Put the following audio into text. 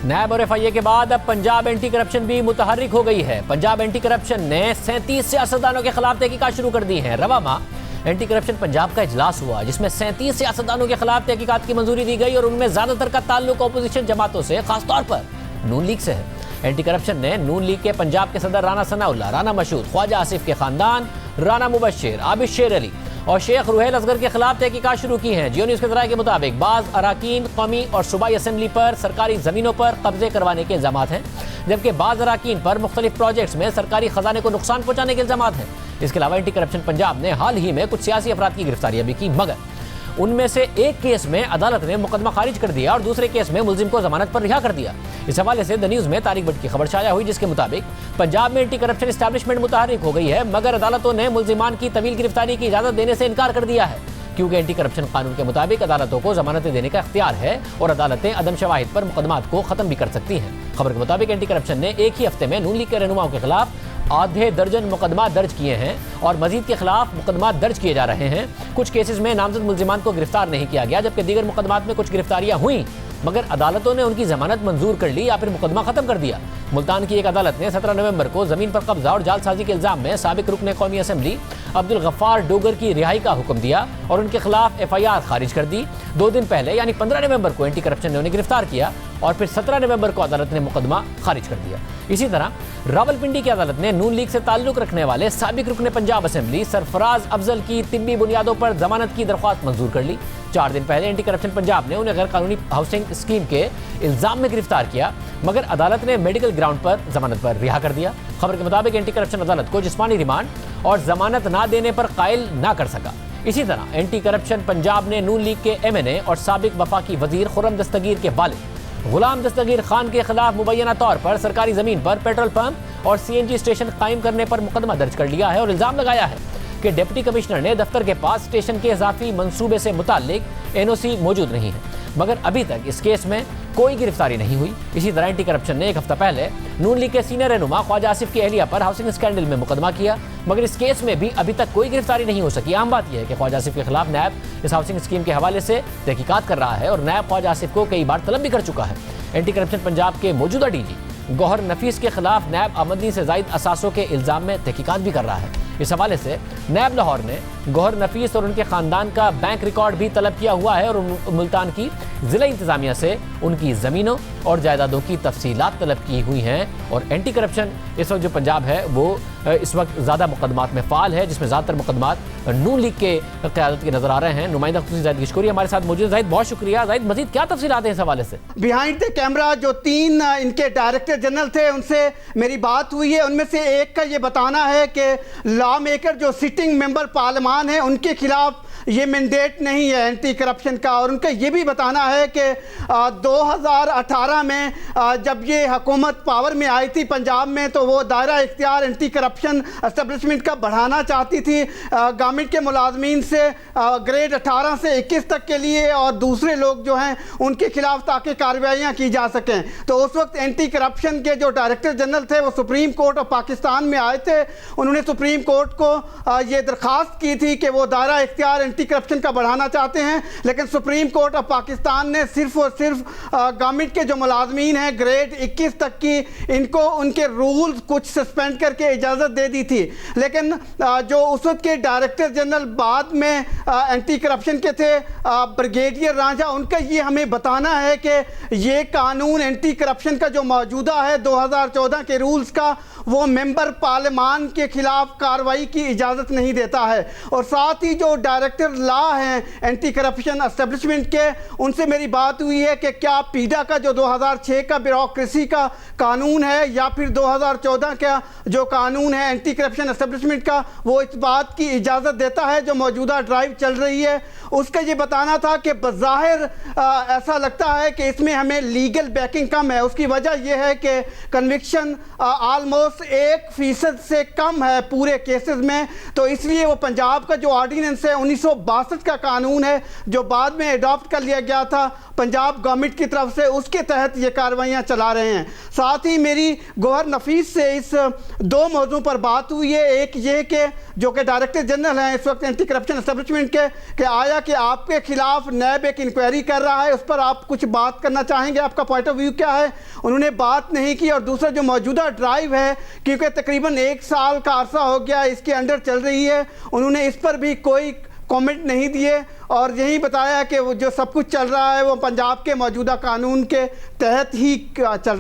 नैब और FIA के बाद अब पंजाब एंटी करप्शन भी मुतहर्रिक हो गई है। पंजाब एंटी करप्शन ने 37 सियासतदानों के खिलाफ तहकीकात शुरू कर दी है। रवा माह एंटी करप्शन पंजाब का इजलास हुआ जिसमें 37 सियासतदानों के खिलाफ तहकीकात की मंजूरी दी गई और उनमें ज्यादातर का ताल्लुक अपोजिशन जमातों से, खासतौर पर नून लीग से है। एंटी करप्शन ने नून लीग के पंजाब के सदर राना सनाउल्लाह, राना मशहूद, ख्वाजा आसिफ के खानदान, राना मुबश्शिर, आबिद शेर अली और शेख रुहेल असगर के खिलाफ तहकीकात शुरू की हैं। जियो न्यूज़ के ज़राए के मुताबिक बाज़ अराकीन कौमी और सूबाई असम्बली पर सरकारी ज़मीनों पर कब्जे करवाने के इल्ज़ामात हैं, जबकि बाज़ अराकीन पर मुख्तलिफ प्रोजेक्ट्स में सरकारी खजाने को नुकसान पहुंचाने के इल्ज़ामात हैं। इसके अलावा एंटी करप्शन पंजाब ने हाल ही में कुछ सियासी अफराद की गिरफ्तारियां भी की, मगर उनमें से एक केस में अदालत ने मुकदमा खारिज कर दिया और दूसरे केस में मुलजिम को जमानत पर रिहा कर दिया। इस हवाले से द न्यूज़ में तारिक भट्ट की खबर शाया हुई, जिसके मुताबिक पंजाब में एंटी करप्शन एस्टैब्लिशमेंट मुतहर्रिक हो गई है, मगर अदालतों ने मुलजिमान की तवील गिरफ्तारी की इजाजत देने से इनकार कर दिया है, क्योंकि एंटी करप्शन कानून के मुताबिक अदालतों को जमानतें देने का इख्तियार है और अदालतें अदम शवाहिद पर मुकदमात को खत्म भी कर सकती हैं। खबर के मुताबिक एंटी करप्शन ने एक ही हफ्ते में नून लीग के रहनुमाओं के खिलाफ आधे दर्जन मुकदमा दर्ज किए हैं और मजीद के खिलाफ मुकदमा दर्ज किए जा रहे हैं। कुछ केसेस में नामजद मुलजिमान को गिरफ्तार नहीं किया गया, जबकि दीगर मुकदमात में कुछ गिरफ्तारियां हुई मगर अदालतों ने उनकी जमानत मंजूर कर ली या फिर मुकदमा खत्म कर दिया। मुल्तान की एक अदालत ने 17 नवंबर को जमीन पर कब्जा और जालसाजी के इल्जाम में साबिक रुकन कौमी असम्बली अब्दुल गफ्फार डोगर की रिहाई का हुक्म दिया और उनके खिलाफ FIR खारिज कर दी। 2 दिन पहले यानी 15 नवंबर को एंटी करप्शन ने उन्हें गिरफ्तार किया और फिर 17 नवंबर को अदालत ने मुकदमा खारिज कर दिया। इसी तरह रावलपिंडी की अदालत ने नून लीग से ताल्लुक रखने वाले साबिक रुकन पंजाब असम्बली सरफराज अफजल की तिब्बी बुनियादों पर जमानत की दरख्वास्त मंजूर कर ली। 4 दिन पहले एंटी करप्शन पंजाब ने उन्हें गैर कानूनी हाउसिंग स्कीम के इल्जाम में गिरफ्तार किया, मगर अदालत ने मेडिकल ग्राउंड पर जमानत पर रिहा कर दिया। खबर के मुताबिक एंटी करप्शन अदालत को जिस्मानी रिमांड और जमानत ना देने पर कायल ना कर सका। इसी तरह एंटी करप्शन पंजाब ने नून लीग के MNA और साबिक वफाकी वजीर खुर्रम दस्तगीर के वालिद गुलाम दस्तगीर खान के खिलाफ मुबैना तौर पर सरकारी जमीन पर पेट्रोल पंप और CNG स्टेशन कायम करने पर मुकदमा दर्ज कर लिया है और इल्जाम लगाया है कि डिप्टी कमिश्नर ने दफ्तर के पास स्टेशन के इजाफी मंसूबे से मुताल्लिक NOC मौजूद नहीं है, मगर अभी तक इस केस में कोई गिरफ्तारी नहीं हुई। इसी तरह एंटी करप्शन ने एक हफ्ता पहले नून लीग के सीनियर रहनुमा ख्वाजा आसिफ की अहलिया पर हाउसिंग स्कैंडल में मुकदमा किया, मगर इस केस में भी अभी तक कोई गिरफ्तारी नहीं हो सकी। आम बात यह है कि ख्वाजा आसिफ के खिलाफ नैब इस हाउसिंग स्कीम के हवाले से तहकीकात कर रहा है और नैब ख्वाजा आसिफ को कई बार तलब भी कर चुका है। एंटी करप्शन पंजाब के मौजूदा DG गौहर नफीस के खिलाफ नैब आमदनी से जायद असासों के इल्जाम में तहकीकात भी कर रहा है। इस हवाले से नैब लाहौर ने गौहर नफीस और उनके खानदान का बैंक रिकॉर्ड भी तलब किया हुआ है और मुल्तान की जिला इंतजामिया से उनकी ज़मीनों और जायदादों की तफसीलात तलब की हुई हैं। और एंटी करप्शन इस वक्त जो पंजाब है वो इस वक्त ज़्यादा मुकदमात में फ़ाल है, जिसमें ज़्यादातर मुकदमात नून लीग के क़यादत के नजर आ रहे हैं। नुमाइंदा खुशी ज़ाहिद गिशकोरी हमारे साथ मौजूद। ज़ाहिद, बहुत शुक्रिया। ज़ाहिद, मज़ीद क्या तफसीलात हैं इस हवाले से? बिहाइंड द कैमरा जो 3 इनके डायरेक्टर जनरल थे उनसे मेरी बात हुई है, उनमें से एक का ये बताना है कि लॉ मेकर जो सिटिंग मेंबर पार्लियामान है उनके खिलाफ ये मैंडेट नहीं है एंटी करप्शन का, और उनका ये भी बताना है कि 2018 में जब ये हुकूमत पावर में आई थी पंजाब में तो वो दायरा इख्तियार एंटी करप्शन एस्टेब्लिशमेंट का बढ़ाना चाहती थी गवर्नमेंट के मुलाजमीन से ग्रेड 18 से 21 तक के लिए और दूसरे लोग जो हैं उनके खिलाफ ताकि कार्रवाइयाँ की जा सकें। तो उस वक्त एंटी करप्शन के जो डायरेक्टर जनरल थे वो सुप्रीम कोर्ट ऑफ पाकिस्तान में आए थे। उन्होंने सुप्रीम कोर्ट को ये दरख्वास्त की थी कि वो दायरा इख्तियार एंटी करप्शन का बढ़ाना चाहते हैं, लेकिन सुप्रीम कोर्ट ऑफ पाकिस्तान ने सिर्फ और सिर्फ गवर्नमेंट के जो मुलाजमीन हैं ग्रेड 21 तक की इनको उनके रूल्स कुछ सस्पेंड करके इजाज़त दे दी थी। लेकिन जो उस वक्त के डायरेक्टर जनरल बाद में एंटी करप्शन के थे ब्रिगेडियर रांझा, उनका ये हमें बताना है कि ये कानून एंटी करप्शन का जो मौजूदा है 2014 के रूल्स का वो मेंबर पार्लियामान के खिलाफ कार्रवाई की इजाज़त नहीं देता है। और साथ ही जो डायरेक्टर लॉ हैं एंटी करप्शन एस्टेब्लिशमेंट के, उनसे मेरी बात हुई है कि क्या पीडा का जो 2006 का ब्यूरोक्रेसी का कानून है या फिर 2014 का जो कानून है एंटी करप्शन एस्टेब्लिशमेंट का वो इस बात की इजाज़त देता है जो मौजूदा ड्राइव चल रही है। उसका ये बताना था कि बज़ाहिर ऐसा लगता है कि इसमें हमें लीगल बैकिंग कम है। उसकी वजह यह है कि कन्विक्शन आलमोस्ट 1% से कम है पूरे केसेस में, तो इसलिए वो पंजाब का जो ऑर्डिनेंस है 1962 का कानून है जो बाद में अडॉप्ट कर लिया गया था पंजाब गवर्नमेंट की तरफ से, उसके तहत ये कार्रवाइयाँ चला रहे हैं। साथ ही मेरी गौहर नफीस से इस दो मौजू पर बात हुई है। एक ये कि जो कि डायरेक्टर जनरल हैं इस वक्त एंटी करप्शन एस्टेब्लिशमेंट के, कि आया कि आपके खिलाफ नैब एक इंक्वायरी कर रहा है, उस पर आप कुछ बात करना चाहेंगे, आपका पॉइंट ऑफ व्यू क्या है? उन्होंने बात नहीं की। और दूसरा जो मौजूदा ड्राइव है, क्योंकि तकरीबन 1 साल का अरसा हो गया इसके अंडर चल रही है, उन्होंने इस पर भी कोई कमेंट नहीं दिए और यही बताया कि वो जो सब कुछ चल रहा है वो पंजाब के मौजूदा कानून के तहत ही चल रहा है।